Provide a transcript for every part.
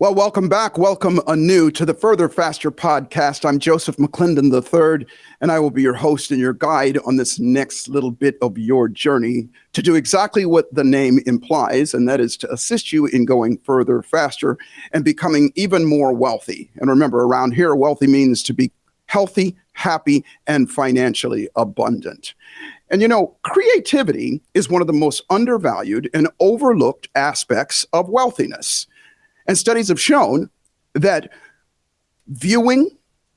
Well, welcome back. Welcome anew to the Further Faster podcast. I'm Joseph McClendon III, and I will be your host and your guide on this next little bit of your journey to do exactly what the name implies, and that is to assist you in going further, faster, and becoming even more wealthy. And remember, around here, wealthy means to be healthy, happy, and financially abundant. And you know, creativity is one of the most undervalued and overlooked aspects of wealthiness. And studies have shown that viewing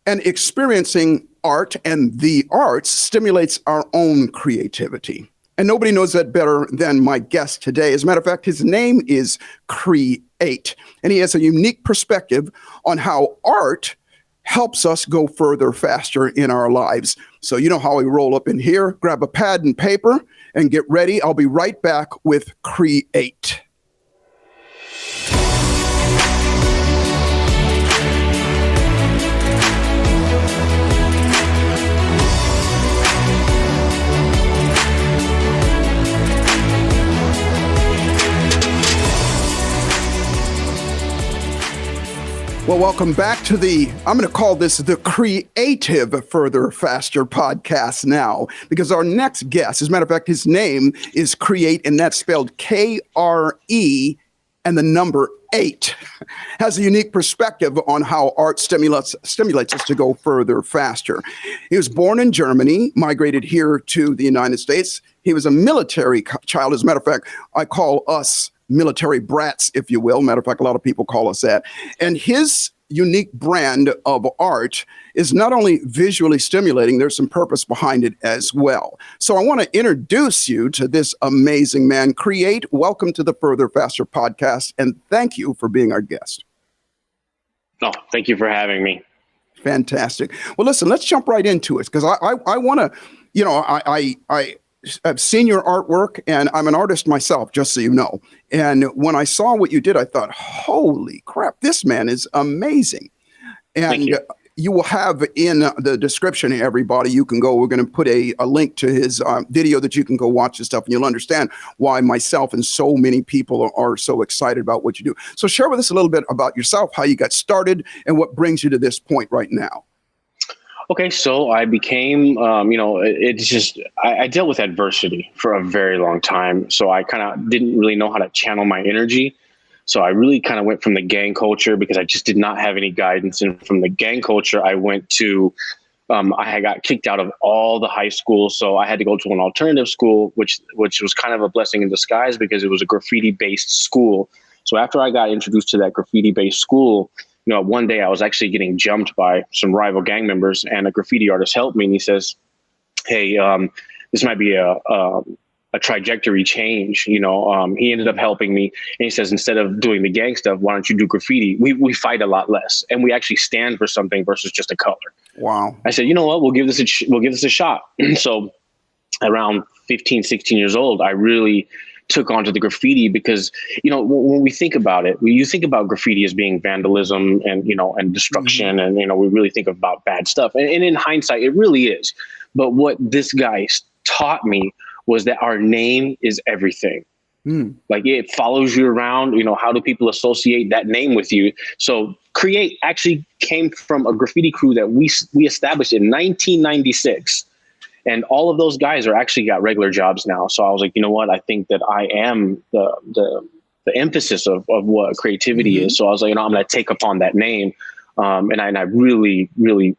and experiencing art and the arts stimulates our own creativity. And nobody knows that better than my guest today. As a matter of fact, his name is Kre8, and he has a unique perspective on how art helps us go further, faster in our lives. So you know how we roll up in here, grab a pad and paper and get ready. I'll be right back with Kre8. Well, welcome back to I'm going to call this the Creative Further Faster podcast now, because our next guest, as a matter of fact, his name is Kre8, and that's spelled Kre and the number 8, has a unique perspective on how art stimulates us to go further, faster. He was born in Germany, migrated here to the United States. He was a military child. As a matter of fact, I call us military brats, if you will. Matter of fact, a lot of people call us that. And his unique brand of art is not only visually stimulating, there's some purpose behind it as well. So I want to introduce you to this amazing man. Kre8, welcome to the Further Faster podcast, and thank you for being our guest. Oh, thank you for having me. Fantastic. Well, listen, let's jump right into it, because I want to, you know, I've seen your artwork, and I'm an artist myself, just so you know. And when I saw what you did, I thought, holy crap, this man is amazing. And you will have in the description, everybody, you can go, we're going to put a link to his video that you can go watch this stuff, and you'll understand why myself and so many people are so excited about what you do. So share with us a little bit about yourself, how you got started, and what brings you to this point right now. Okay, so I became, I dealt with adversity for a very long time. So I kind of didn't really know how to channel my energy. So I really kind of went from the gang culture because I just did not have any guidance. And from the gang culture, I went to, I got kicked out of all the high schools. So I had to go to an alternative school, which was kind of a blessing in disguise because it was a graffiti-based school. So after I got introduced to that graffiti-based school, you know, one day I was actually getting jumped by some rival gang members, and a graffiti artist helped me. And he says, "Hey, this might be a trajectory change." You know, he ended up helping me, and he says, "Instead of doing the gang stuff, why don't you do graffiti? We fight a lot less, and we actually stand for something versus just a color." Wow! I said, "You know what? We'll give this a shot." So, around 15, 16 years old, I really took onto the graffiti because, you know, when we think about it, you think about graffiti as being vandalism and, you know, and destruction. And, you know, we really think about bad stuff. And in hindsight, it really is. But what this guy taught me was that our name is everything. Like it follows you around. You know, how do people associate that name with you? So Kre8 actually came from a graffiti crew that we established in 1996. And all of those guys are actually got regular jobs now. So I was like, you know what? I think that I am the emphasis of what creativity is. So I was like, you know, I'm going to take upon that name. And I really, really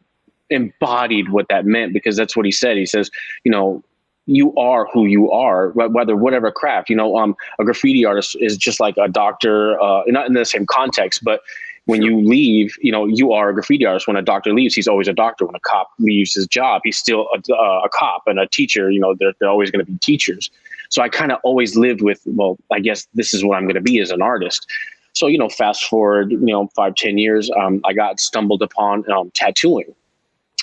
embodied what that meant, because that's what he said. He says, you know, you are who you are, whether whatever craft, you know, a graffiti artist is just like a doctor, not in the same context, but when you leave, you know, you are a graffiti artist. When a doctor leaves, he's always a doctor. When a cop leaves his job, he's still a cop. And a teacher, you know, they're always going to be teachers. So I kind of always lived with, well, I guess this is what I'm going to be as an artist. So, you know, fast forward, you know, 5-10 years, I got stumbled upon tattooing.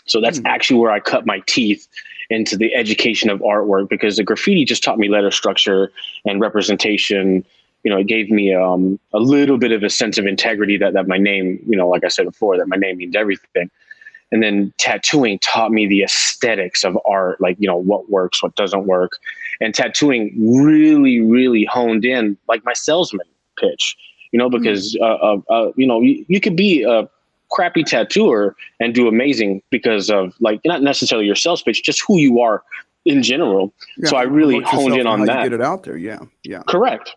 So that's actually where I cut my teeth into the education of artwork, because the graffiti just taught me letter structure and representation. You know, it gave me a little bit of a sense of integrity that my name, you know, like I said before, that my name means everything. And then tattooing taught me the aesthetics of art, like, you know, what works, what doesn't work. And tattooing really, really honed in like my salesman pitch. because, you could be a crappy tattooer and do amazing because of like, not necessarily your sales pitch, just who you are in general. Yeah, So I you really promote honed yourself in and on how that. you get it out there. Yeah. Yeah. Correct.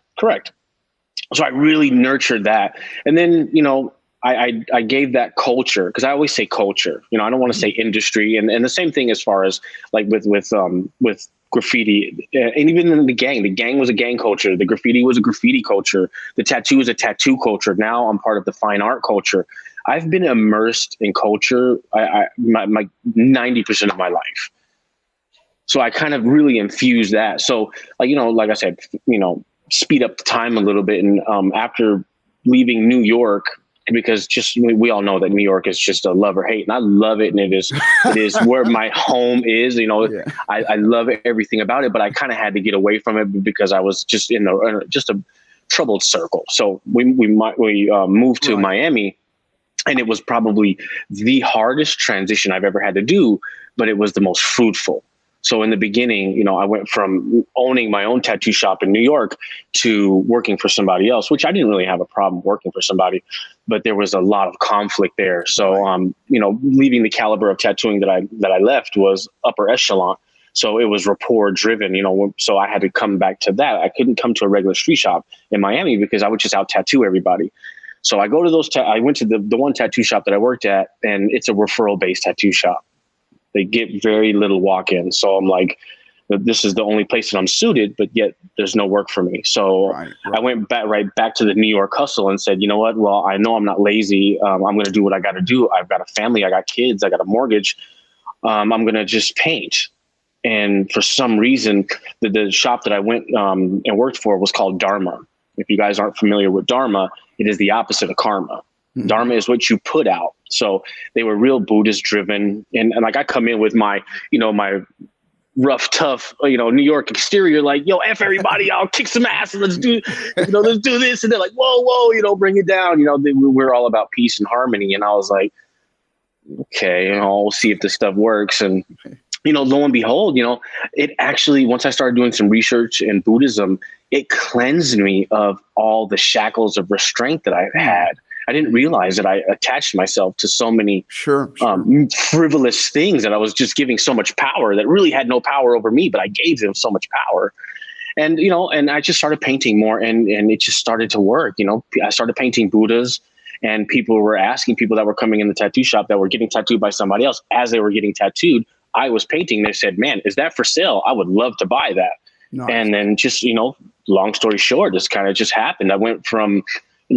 So I really nurtured that. And then, I gave that culture, because I always say culture, I don't want to say industry, and the same thing as far as like with graffiti, and even in the gang was a gang culture. The graffiti was a graffiti culture. The tattoo is a tattoo culture. Now I'm part of the fine art culture. I've been immersed in culture. My 90% of my life. So I kind of really infused that. So like I said, speed up the time a little bit. And after leaving New York, because just we all know that New York is just a love or hate, and I love it, and it is where my home is. Yeah. I love everything about it, but I kind of had to get away from it because I was just in just a troubled circle. So we moved to Miami, and it was probably the hardest transition I've ever had to do, but it was the most fruitful. So in the beginning, I went from owning my own tattoo shop in New York to working for somebody else, which I didn't really have a problem working for somebody, but there was a lot of conflict there. So, leaving the caliber of tattooing that I left was upper echelon. So it was rapport driven, so I had to come back to that. I couldn't come to a regular street shop in Miami because I would just out tattoo everybody. So I go to I went to the one tattoo shop that I worked at, and it's a referral based tattoo shop. They get very little walk-in. So I'm like, this is the only place that I'm suited, but yet there's no work for me. So I went right back to the New York hustle and said, you know what? Well, I know I'm not lazy. I'm going to do what I got to do. I've got a family. I got kids. I got a mortgage. I'm going to just paint. And for some reason, the shop that I went and worked for was called Dharma. If you guys aren't familiar with Dharma, it is the opposite of karma. Mm-hmm. Dharma is what you put out. So they were real Buddhist driven. And like I come in with my, my rough, tough, New York exterior, like, yo, F everybody, I'll kick some ass and let's do this. And they're like, whoa, bring it down. We're all about peace and harmony. And I was like, okay, we'll see if this stuff works. And, lo and behold, it actually, once I started doing some research in Buddhism, it cleansed me of all the shackles of restraint that I had. I didn't realize that I attached myself to so many frivolous things, that I was just giving so much power that really had no power over me, but I gave them so much power. And, and I just started painting more, and it just started to work. I started painting Buddhas, and people were asking, people that were coming in the tattoo shop that were getting tattooed by somebody else, as they were getting tattooed, I was painting. They said, man, is that for sale? I would love to buy that. Nice. And then just, long story short, this kind of just happened. I went from,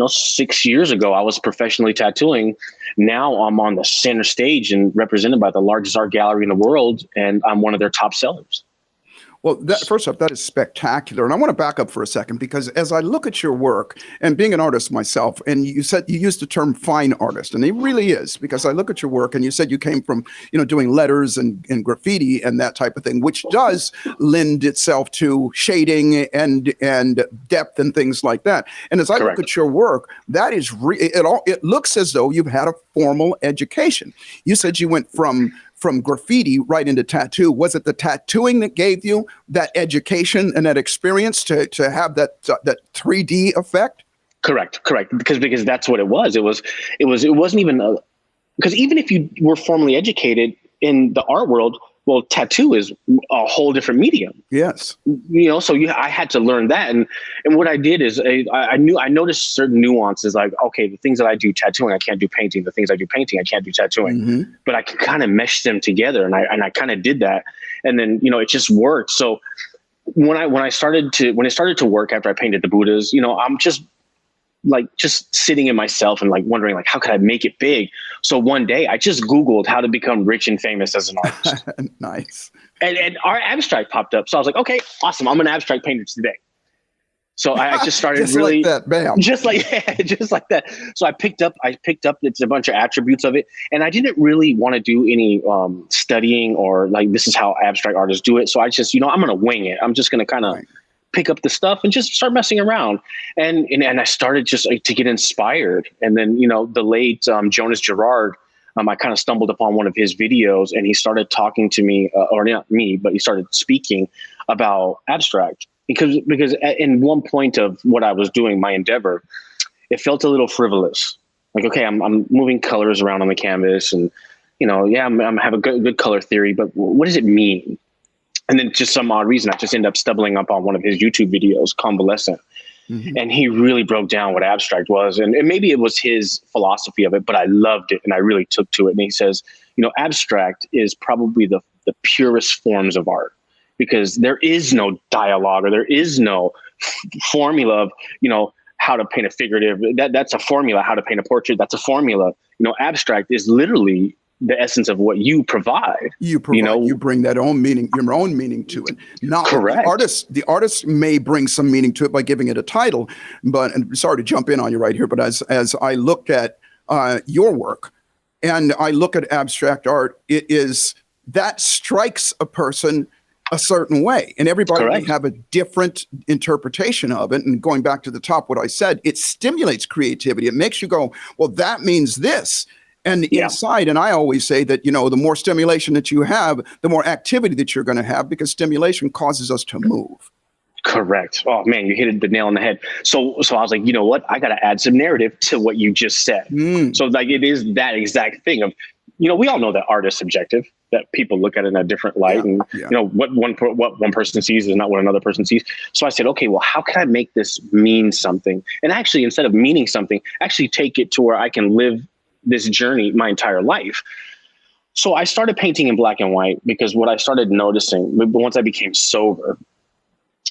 6 years ago, I was professionally tattooing. Now I'm on the center stage and represented by the largest art gallery in the world, and I'm one of their top sellers. Well, first off, that is spectacular. And I want to back up for a second, because as I look at your work, and being an artist myself, and you said you used the term fine artist, and it really is, because I look at your work and you said you came from, doing letters and graffiti and that type of thing, which does lend itself to shading and depth and things like that. And as I look at your work, that is it looks as though you've had a formal education. You said you went from graffiti right into tattoo. Was it the tattooing that gave you that education and that experience to have that 3D effect? Correct. Because that's what it was. It wasn't even because even if you were formally educated in the art world, well, tattoo is a whole different medium. Yes. So I had to learn that. And what I did is I noticed certain nuances, like, okay, the things that I do tattooing, I can't do painting. The things I do painting, I can't do tattooing. Mm-hmm. But I can kind of mesh them together. And I kind of did that. And then, it just worked. So when it started to work after I painted the Buddhas, I'm just sitting in myself and like wondering, like, how could I make it big? So one day I just Googled how to become rich and famous as an artist. Nice. And our abstract popped up. So I was like, okay, awesome. I'm an abstract painter today. So I just started just like that, bam. Just like that. So I picked up it's a bunch of attributes of it. And I didn't really want to do any studying or like, this is how abstract artists do it. So I just, I'm going to wing it. I'm just going to kind of pick up the stuff and just start messing around. And I started just to get inspired. And then, the late Jonas Gerard, I kind of stumbled upon one of his videos, and he started talking to me, or not me, but he started speaking about abstract because in one point of what I was doing, my endeavor, it felt a little frivolous. Like, okay, I'm moving colors around on the canvas, and yeah, I'm have a good color theory, but what does it mean? And then just some odd reason, I just ended up stumbling up on one of his YouTube videos, Convalescent. Mm-hmm. And he really broke down what abstract was. And maybe it was his philosophy of it, but I loved it and I really took to it. And he says, abstract is probably the purest forms of art, because there is no dialogue, or there is no formula of, how to paint a figurative. That's a formula. How to paint a portrait. That's a formula. Abstract is literally the essence of what you provide. You bring that own meaning, your own meaning to it. Not correct. The artist may bring some meaning to it by giving it a title, and sorry to jump in on you right here, but as I look at your work and I look at abstract art, it is that strikes a person a certain way, and everybody may have a different interpretation of it. And going back to the top, what I said, it stimulates creativity. It makes you go, well, that means this. And inside, and I always say that, the more stimulation that you have, the more activity that you're going to have, because stimulation causes us to move. Correct. Oh man, you hit the nail on the head. So I was like, you know what? I got to add some narrative to what you just said. So like, it is that exact thing of, we all know that art is subjective, that people look at it in a different light, and what one person sees is not what another person sees. So I said, okay, well, how can I make this mean something? And actually, instead of meaning something, actually take it to where I can live this journey my entire life. So I started painting in black and white, because what I started noticing, once I became sober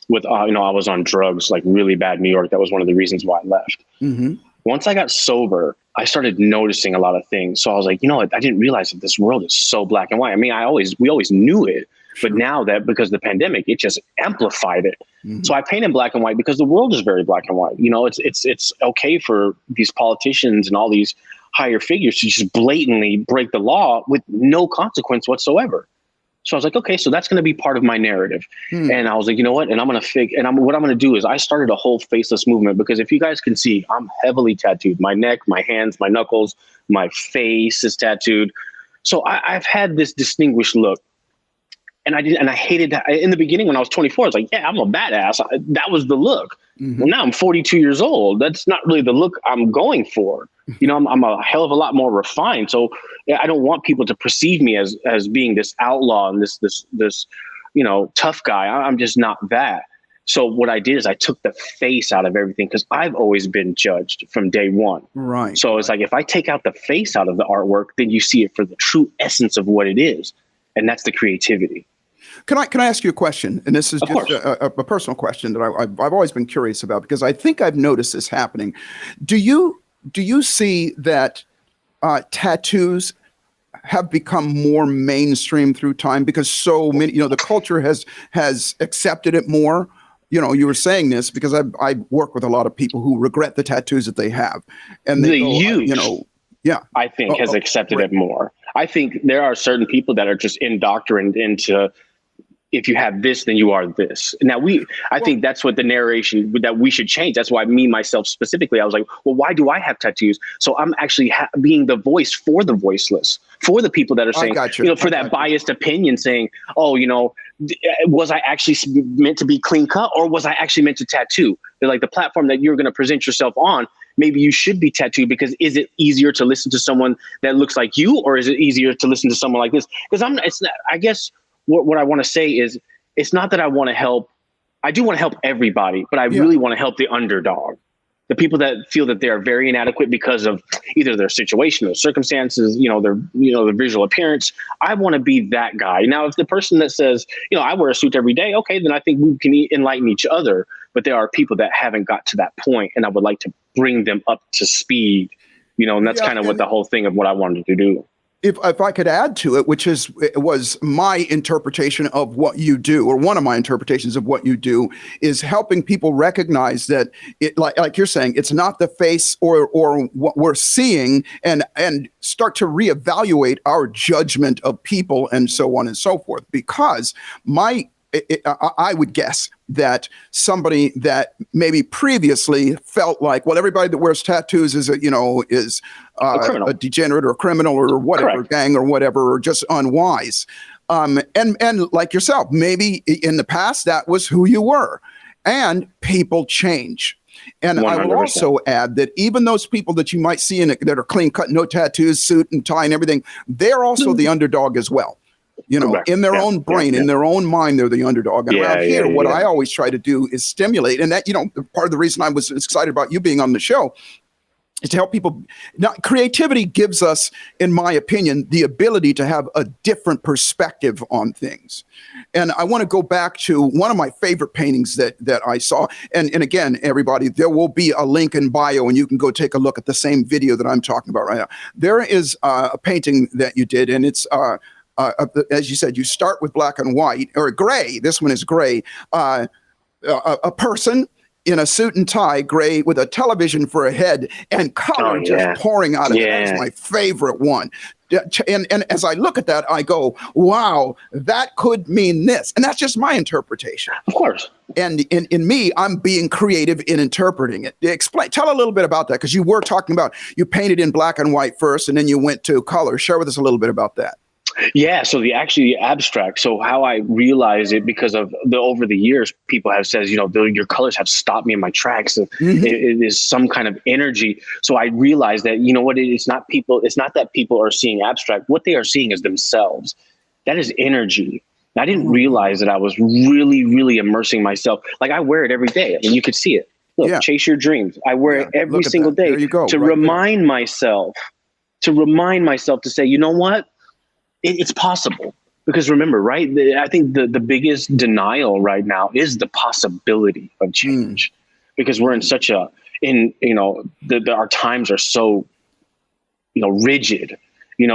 with, I was on drugs, like really bad in New York. That was one of the reasons why I left. Mm-hmm. Once I got sober, I started noticing a lot of things. So I was like, I didn't realize that this world is so black and white. I mean, we always knew it, but now that because of the pandemic, it just amplified it. Mm-hmm. So I paint in black and white because the world is very black and white. It's okay for these politicians and all these higher figures to just blatantly break the law with no consequence whatsoever. So I was like, okay, so that's going to be part of my narrative. And I was like, you know what? And what I'm going to do is I started a whole faceless movement, because if you guys can see, I'm heavily tattooed. My neck, my hands, my knuckles, my face is tattooed. So I've had this distinguished look. And I hated that. In the beginning, when I was 24, I was like, yeah, I'm a badass. That was the look. Mm-hmm. Well, now I'm 42 years old. That's not really the look I'm going for. I'm a hell of a lot more refined. So I don't want people to perceive me as being this outlaw and this tough guy. I'm just not that. So what I did is I took the face out of everything, because I've always been judged from day one. Right. So it's like, if I take out the face out of the artwork, then you see it for the true essence of what it is. And that's the creativity. Can I ask you a question? And this is just a personal question that I've always been curious about, because I think I've noticed this happening. Do you see that tattoos have become more mainstream through time, because so many, the culture has accepted it more? You were saying this because I work with a lot of people who regret the tattoos that they have, and they I think has accepted it more. I think there are certain people that are just indoctrinated into, if you have this, then you are this. Now I think that's what the narration that we should change. That's why myself specifically, I was like, well, why do I have tattoos? So I'm actually being the voice for the voiceless, for the people that are saying, for that biased opinion, saying, oh, was I actually meant to be clean cut, or was I actually meant to tattoo? They're like, the platform that you're going to present yourself on, maybe you should be tattooed, because is it easier to listen to someone that looks like you, or is it easier to listen to someone like this? Because I guess what I want to say is, it's not that I want to help. I do want to help everybody, but I really want to help the underdog, the people that feel that they are very inadequate because of either their situation or circumstances, their visual appearance. I want to be that guy. Now, if the person that says, I wear a suit every day, okay, then I think we can enlighten each other. But there are people that haven't got to that point, and I would like to bring them up to speed, and that's kind of what the whole thing of what I wanted to do. If I could add to it, was my interpretation of what you do, or one of my interpretations of what you do, is helping people recognize that it, like you're saying, it's not the face or what we're seeing, and start to reevaluate our judgment of people and so on and so forth. Because I would guess that somebody that maybe previously felt like, well, everybody that wears tattoos is a degenerate or a criminal or whatever, Correct. gang or whatever, or just unwise. And like yourself, maybe in the past that was who you were, and people change. And I will 100%. also add that even those people that you might see that are clean cut, no tattoos, suit and tie and everything, they're also the underdog as well. You know, Correct. in their own brain, in their own mind, they're the underdog. And around here, what I always try to do is stimulate. And that, you know, part of the reason I was excited about you being on the show is to help people. Now, creativity gives us, in my opinion, the ability to have a different perspective on things. And I want to go back to one of my favorite paintings that I saw. And again, everybody, there will be a link in bio, and you can go take a look at the same video that I'm talking about right now. There is a painting that you did, and it's as you said, you start with black and white, or gray. This one is gray. A person in a suit and tie, gray, with a television for a head, and color just pouring out of it. That is my favorite one. And as I look at that, I go, wow, that could mean this. And that's just my interpretation. Of course. And in me, I'm being creative in interpreting it. Tell a little bit about that, because you were talking about, you painted in black and white first, and then you went to color. Share with us a little bit about that. Yeah, so the abstract. So how I realize it, because of over the years, people have said, you know, your colors have stopped me in my tracks. It is some kind of energy. So I realized that, you know what, it's not that people are seeing abstract. What they are seeing is themselves. That is energy. And I didn't realize that I was really, really immersing myself. Like, I wear it every day. I mean, you could see it. Look, chase your dreams. I wear it every single day to remind myself, to say, you know what? It's possible. Because remember, right? I think the biggest denial right now is the possibility of change, because we're in such our times are so, rigid,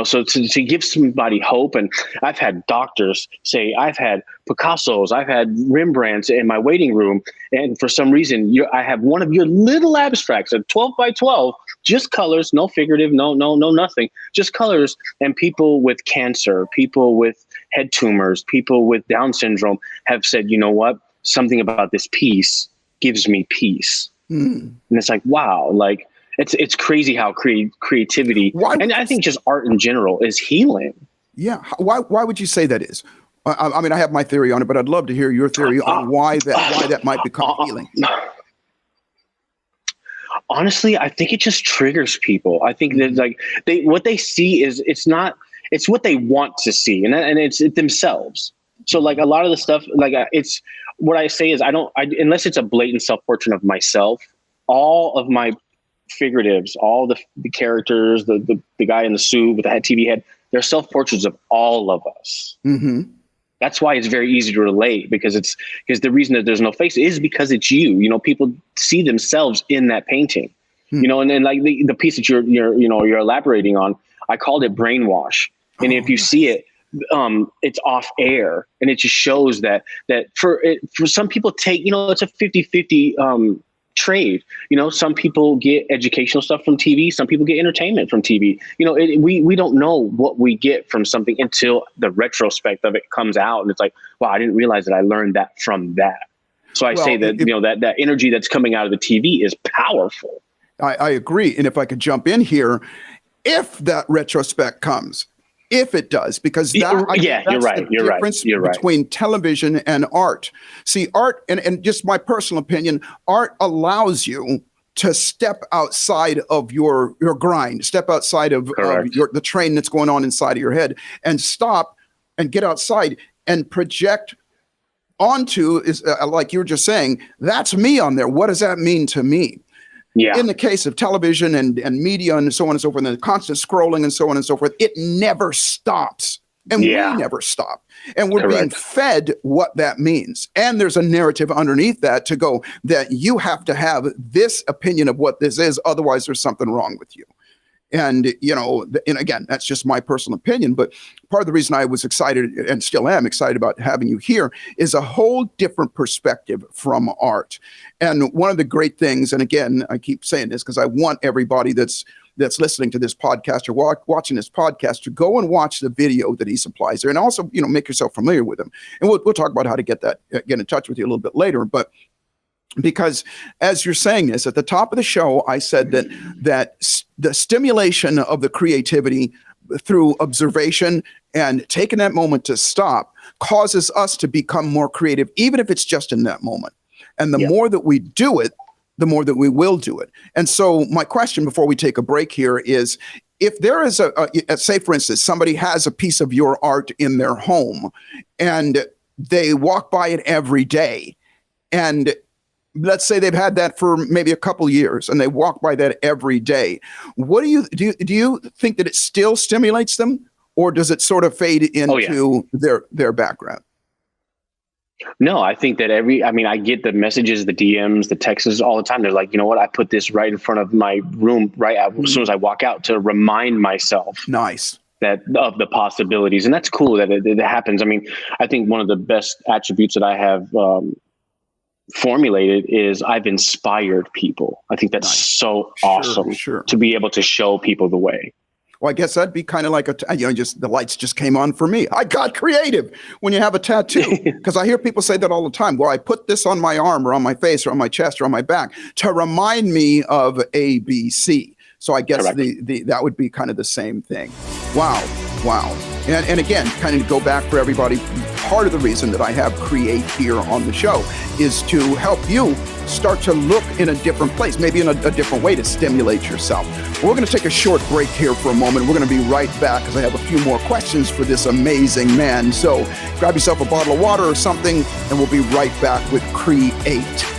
so to give somebody hope. And I've had doctors say, I've had Picassos, I've had Rembrandts in my waiting room. And for some reason, I have one of your little abstracts, a 12 by 12, just colors, no figurative, no, nothing, just colors. And people with cancer, people with head tumors, people with Down syndrome have said, you know what, something about this piece gives me peace. And it's like, wow, like it's crazy how creativity, and I think just art in general, is healing. Yeah. Why would you say that is? I mean, I have my theory on it, but I'd love to hear your theory on why that might become healing. Honestly, I think it just triggers people. I think that what they see is it's what they want to see, and it's themselves. So like a lot of the stuff, it's what I say is unless it's a blatant self-portrait of myself, all of my figuratives, all the characters, the guy in the suit with the TV head, they're self-portraits of all of us. That's why it's very easy to relate, because the reason that there's no face is because it's you. People see themselves in that painting. And then like the piece that you're elaborating on, I called it brainwash. And if you see it, it's off air, and it just shows that for some people it's a 50-50 trade. Some people get educational stuff from TV, some people get entertainment from TV. We don't know what we get from something until the retrospect of it comes out, and it's like, wow, I didn't realize that I learned that from that. So I say that that energy that's coming out of the TV is powerful. I agree. And if I could jump in here, if that retrospect comes, if it does, because that's the difference between television and art. See, art, and just my personal opinion, art allows you to step outside of your grind, step outside of the train that's going on inside of your head, and stop and get outside and project onto, like you were just saying, that's me on there. What does that mean to me? Yeah. In the case of television and media and so on and so forth, and the constant scrolling and so on and so forth, it never stops. And we never stop. And we're being fed what that means. And there's a narrative underneath that to go that you have to have this opinion of what this is. Otherwise, there's something wrong with you. And, and again, that's just my personal opinion. But part of the reason I was excited and still am excited about having you here is a whole different perspective from art. And one of the great things, and again, I keep saying this because I want everybody that's listening to this podcast or watching this podcast to go and watch the video that he supplies there, and also, make yourself familiar with him. And we'll talk about how to get in touch with you a little bit later. But because as you're saying this, at the top of the show, I said that the stimulation of the creativity through observation and taking that moment to stop causes us to become more creative, even if it's just in that moment. And the more that we do it, the more that we will do it. And so my question before we take a break here is, if there is say, for instance, somebody has a piece of your art in their home and they walk by it every day, and let's say they've had that for maybe a couple years and they walk by that every day, what do you think that it still stimulates them, or does it sort of fade into their background? No, I think that I get the messages, the DMs, the texts all the time. They're like, you know what? I put this right in front of my room as soon as I walk out to remind myself. Nice. That of the possibilities. And that's cool that it happens. I mean, I think one of the best attributes that I have formulated is I've inspired people. I think that's so awesome to be able to show people the way. Well, I guess that'd be kind of like just the lights just came on for me. I got creative when you have a tattoo, because I hear people say that all the time. Well, I put this on my arm or on my face or on my chest or on my back to remind me of ABC. So I guess that would be kind of the same thing. Wow. And again, kind of go back for everybody, part of the reason that I have Kre8 here on the show is to help you start to look in a different place, maybe in a different way to stimulate yourself. We're going to take a short break here for a moment. We're going to be right back because I have a few more questions for this amazing man. So grab yourself a bottle of water or something, and we'll be right back with Kre8.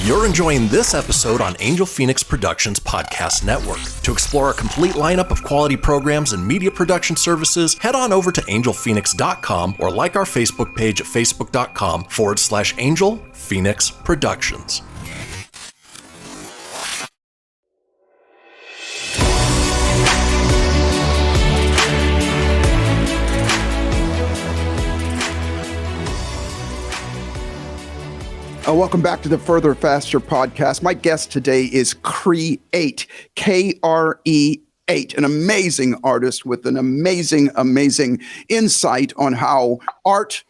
You're enjoying this episode on Angel Phoenix Productions Podcast Network. To explore a complete lineup of quality programs and media production services, head on over to angelphoenix.com or like our Facebook page at facebook.com/Angel Phoenix Productions. Welcome back to the Further Faster podcast. My guest today is Kre8, Kre8, an amazing artist with an amazing insight on how art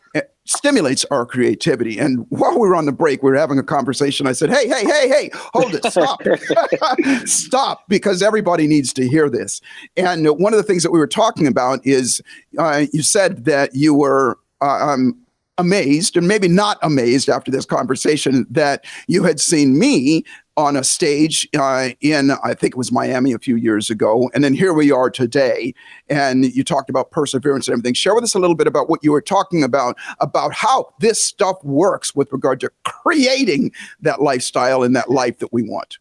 stimulates our creativity. And while we were on the break, we were having a conversation. I said, hey, hold it, stop. Stop, because everybody needs to hear this. And one of the things that we were talking about is you said that you were amazed, and maybe not amazed after this conversation, that you had seen me on a stage in, I think it was Miami a few years ago. And then here we are today. And you talked about perseverance and everything. Share with us a little bit about what you were talking about how this stuff works with regard to creating that lifestyle and that life that we want.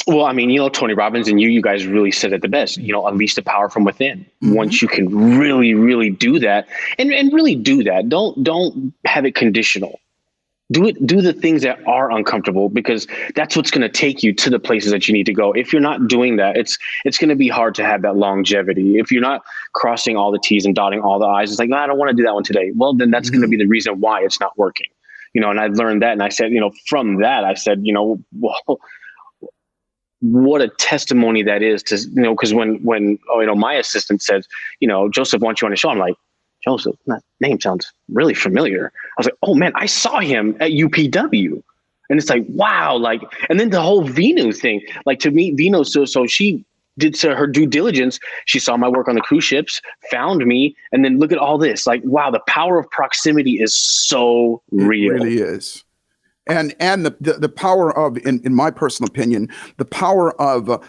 Well, I mean, Tony Robbins and you guys really said it the best, unleash the power from within. Mm-hmm. Once you can really, really do that and really do that, don't have it conditional. Do the things that are uncomfortable, because that's what's going to take you to the places that you need to go. If you're not doing that, it's going to be hard to have that longevity. If you're not crossing all the T's and dotting all the I's, it's like, no, I don't want to do that one today. Well, then that's going to be the reason why it's not working. And I learned that, and I said, from that, I said, well, what a testimony that is to, because when my assistant says, Joseph wants you on the show, I'm like, Joseph, that name sounds really familiar. I was like, oh man, I saw him at UPW. And it's like, wow. And then the whole Vinu thing, to meet Vino. So she did her due diligence. She saw my work on the cruise ships, found me, and then look at all this. Wow, the power of proximity is so real. It really is. And the power of, in my personal opinion, the power of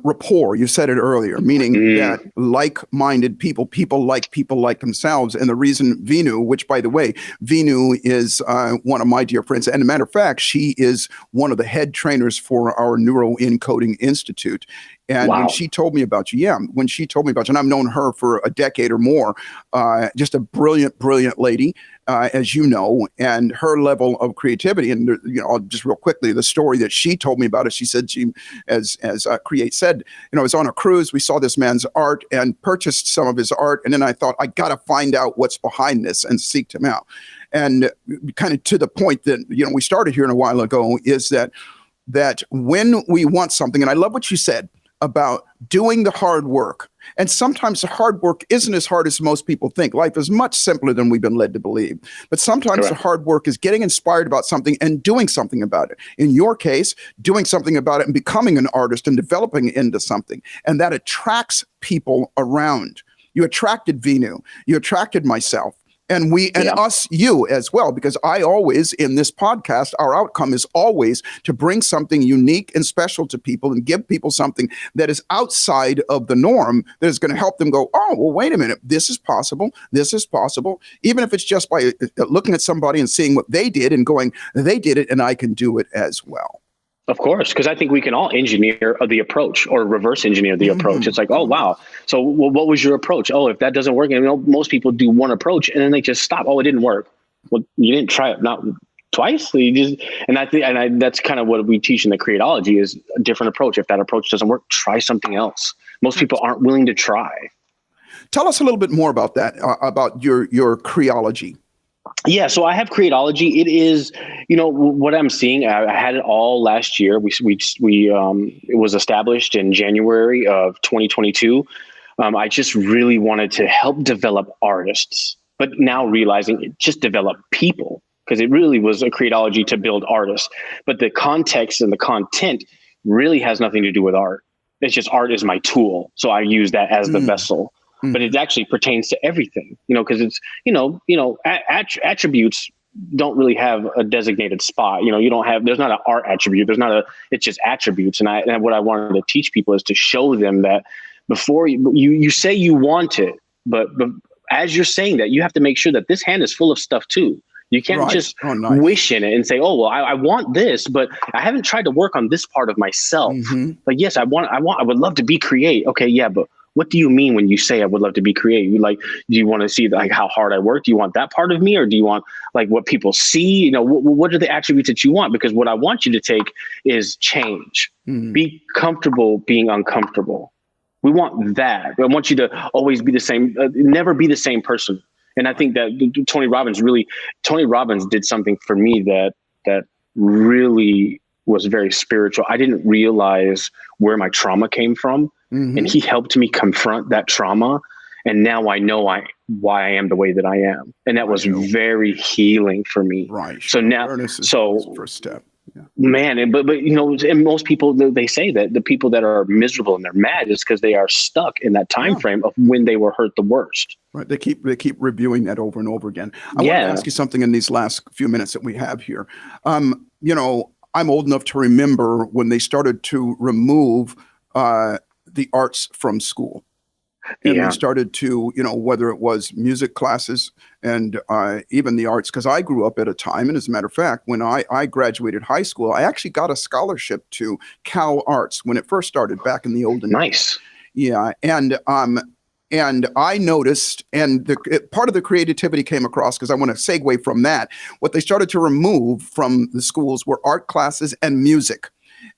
rapport. You said it earlier, meaning that like-minded people like themselves. And the reason Vinu, which by the way, Vinu is one of my dear friends. And a matter of fact, she is one of the head trainers for our Neuro Encoding Institute. And when she told me about you, and I've known her for a decade or more, just a brilliant lady, as you know, and her level of creativity. And, just real quickly, the story that she told me about it, she said, as Kre8 said, I was on a cruise, we saw this man's art and purchased some of his art. And then I thought, I got to find out what's behind this and seek him out. And kind of to the point that, we started here a while ago, is that when we want something, and I love what you said about doing the hard work. And sometimes the hard work isn't as hard as most people think. Life is much simpler than we've been led to believe. But sometimes the hard work is getting inspired about something and doing something about it. In your case, doing something about it and becoming an artist and developing into something. And that attracts people around. You attracted Venu. You attracted myself. And us, you as well, because I always, in this podcast, our outcome is always to bring something unique and special to people and give people something that is outside of the norm that is going to help them go, oh, well, wait a minute, this is possible. This is possible. Even if it's just by looking at somebody and seeing what they did and going, they did it and I can do it as well. Of course, because I think we can all engineer the approach or reverse engineer the approach. It's like, oh, wow. So what was your approach? Oh, if that doesn't work, and most people do one approach and then they just stop. Oh, it didn't work. Well, you didn't try it not twice. That's kind of what we teach in the Kre8ology is a different approach. If that approach doesn't work, try something else. Most people aren't willing to try. Tell us a little bit more about that, about your Kre8ology. Yeah, so I have Kre8ology. It is, what I'm seeing. I had it all last year. It was established in January of 2022. I just really wanted to help develop artists, but now realizing it just developed people because it really was a Kre8ology to build artists. But the context and the content really has nothing to do with art. It's just art is my tool, so I use that as the vessel. But it actually pertains to everything, because it's, attributes don't really have a designated spot. There's not an art attribute. It's just attributes. And what I wanted to teach people is to show them that before you say you want it, but as you're saying that, you have to make sure that this hand is full of stuff too. You can't just wish in it and say, oh, well, I want this, but I haven't tried to work on this part of myself. Like, yes, I would love to be Kre8. Okay. Yeah. But what do you mean when you say I would love to be Kre8? Do you want to see how hard I work? Do you want that part of me, or do you want what people see? What are the attributes that you want? Because what I want you to take is change. Be comfortable being uncomfortable. We want that. I want you to always be the same, never be the same person. And I think that Tony Robbins did something for me that really was very spiritual. I didn't realize where my trauma came from. And he helped me confront that trauma. And now I know why I am the way that I am. And that was very healing for me. Right. So now, awareness is the first step. Yeah. Man, but and most people, they say that the people that are miserable and they're mad is because they are stuck in that time frame of when they were hurt the worst. Right. They keep reviewing that over and over again. I want to ask you something in these last few minutes that we have here. I'm old enough to remember when they started to remove the arts from school. And we started to, whether it was music classes and even the arts, because I grew up at a time, and as a matter of fact, when I graduated high school, I actually got a scholarship to Cal Arts when it first started back in the olden days. Nice. Yeah. And I noticed, and part of the creativity came across, because I want to segue from that. What they started to remove from the schools were art classes and music.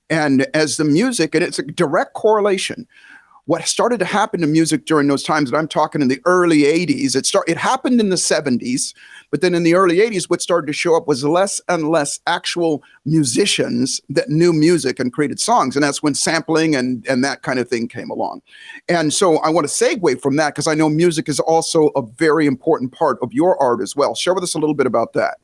And as the music, and it's a direct correlation, what started to happen to music during those times, and I'm talking in the early 80s, it happened in the 70s, but then in the early 80s, what started to show up was less and less actual musicians that knew music and created songs. And that's when sampling and that kind of thing came along. And so I want to segue from that, because I know music is also a very important part of your art as well. Share with us a little bit about that.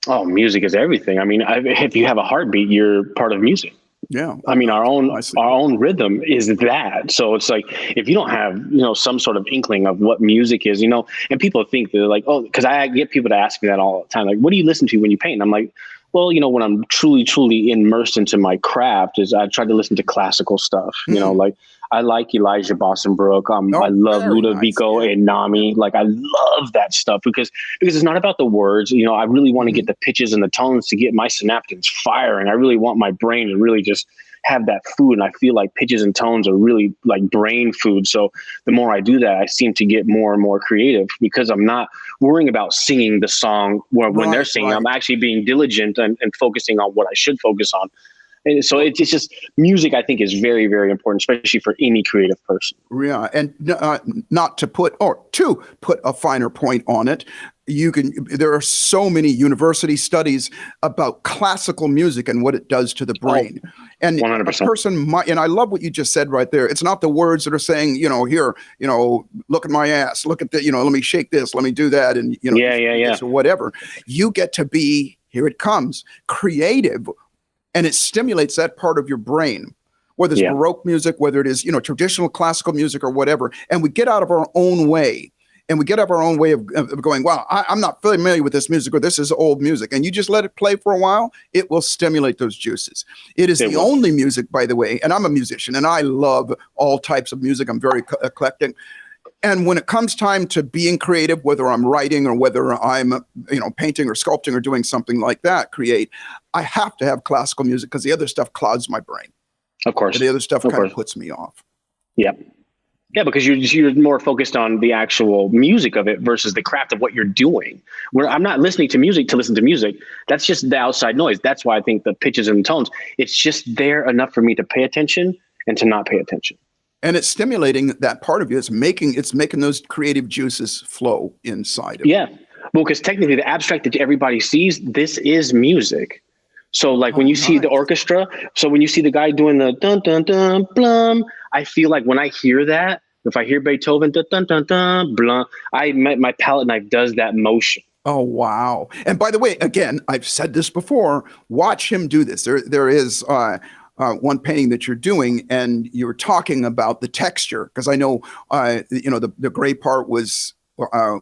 Oh, music is everything. I mean, if you have a heartbeat, you're part of music. Yeah. I mean, our own rhythm is that. So it's like, if you don't have, some sort of inkling of what music is, and people think they're like, oh, because I get people to ask me that all the time. Like, what do you listen to when you paint? And I'm like, well, when I'm truly, truly immersed into my craft is I try to listen to classical stuff, like I like Elijah Bossenbrook. I love Ludovico and Nami. Like, I love that stuff because it's not about the words. I really want to get the pitches and the tones to get my synapses firing. I really want my brain to really just have that food. And I feel like pitches and tones are really like brain food. So the more I do that, I seem to get more and more creative because I'm not worrying about singing the song when they're singing. I'm actually being diligent and focusing on what I should focus on. And so it's just music, I think, is very, very important, especially for any creative person. Yeah. And not to put a finer point on it, there are so many university studies about classical music and what it does to the brain. And 100%. a person might, and I love what you just said right there. It's not the words that are saying, here, look at my ass, look at the, let me shake this, let me do that. And, this or whatever. You get to be, here it comes, creative. And it stimulates that part of your brain, whether it's Baroque music, whether it is, traditional classical music or whatever. And we get out of our own way. And we get up our own way of going, wow, I'm not familiar with this music, or this is old music. And you just let it play for a while, it will stimulate those juices. It is the only music, by the way, and I'm a musician, and I love all types of music. I'm very eclectic. And when it comes time to being creative, whether I'm writing or whether I'm, painting or sculpting or doing something like that, I have to have classical music because the other stuff clouds my brain. Of course. The other stuff kind of puts me off. Yep. Yeah, because you're more focused on the actual music of it versus the craft of what you're doing. Where I'm not listening to music to listen to music. That's just the outside noise. That's why I think the pitches and tones, it's just there enough for me to pay attention and to not pay attention. And it's stimulating that part of you. It's making those creative juices flow inside of you. Yeah. Well, because technically the abstract that everybody sees, this is music. So like when you see the orchestra, so when you see the guy doing the dun dun dun blum, I feel like when I hear that, if I hear Beethoven dun dun dun dun blum, my palette knife does that motion. Oh wow! And by the way, again, I've said this before. Watch him do this. There is one painting that you're doing, and you're talking about the texture, because I know the gray part was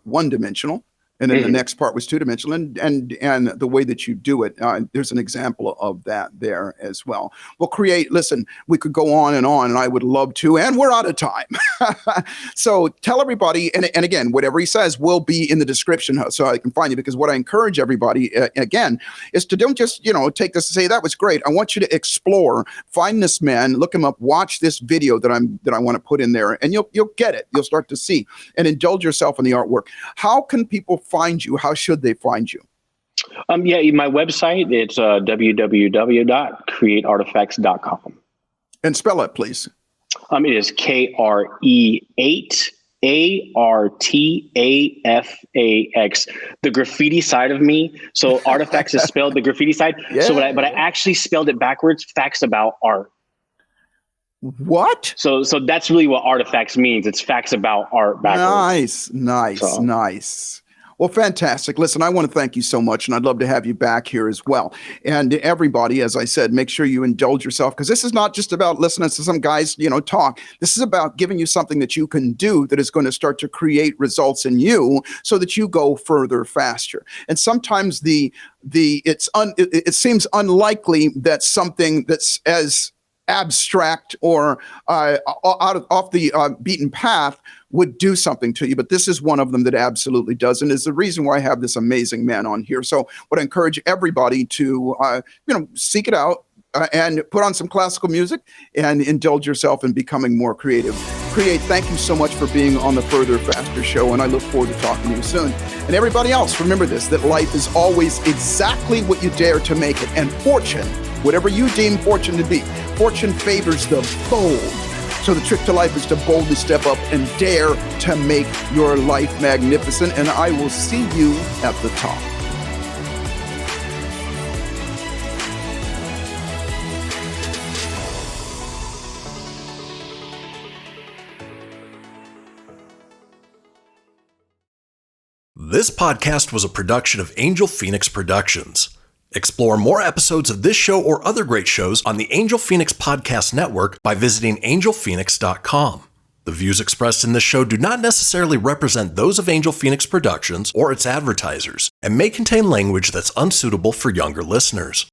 one dimensional. And then the next part was two-dimensional, and the way that you do it, there's an example of that there as well. Well, listen, we could go on, and I would love to, and we're out of time. So tell everybody, and again, whatever he says will be in the description so I can find you, because what I encourage everybody, again, is to don't just, take this and say, that was great. I want you to explore, find this man, look him up, watch this video that I want to put in there, and you'll get it. You'll start to see, and indulge yourself in the artwork. How can people find you? How should they find you? My website, it's www.kre8artifacts.com. And spell it, please. It is Kre8 ARTAFAX. The graffiti side of me. So artifacts is spelled the graffiti side. Yeah. So but I actually spelled it backwards. Facts about art. What? So that's really what artifacts means. It's facts about art backwards. Nice. Well, fantastic. Listen, I want to thank you so much, and I'd love to have you back here as well. And everybody, as I said, make sure you indulge yourself, because this is not just about listening to some guys, talk. This is about giving you something that you can do that is going to start to create results in you so that you go further faster. And sometimes it seems unlikely that something that's as abstract or off the beaten path would do something to you, but this is one of them that absolutely does, and is the reason why I have this amazing man on here. So would encourage everybody to seek it out and put on some classical music and indulge yourself in becoming more creative. Kre8, thank you so much for being on the Further Faster show, and I look forward to talking to you soon. And everybody else, remember this, that life is always exactly what you dare to make it, and fortune, whatever you deem fortune to be, fortune favors the bold. So the trick to life is to boldly step up and dare to make your life magnificent. And I will see you at the top. This podcast was a production of Angel Phoenix Productions. Explore more episodes of this show or other great shows on the Angel Phoenix Podcast Network by visiting angelphoenix.com. The views expressed in this show do not necessarily represent those of Angel Phoenix Productions or its advertisers, and may contain language that's unsuitable for younger listeners.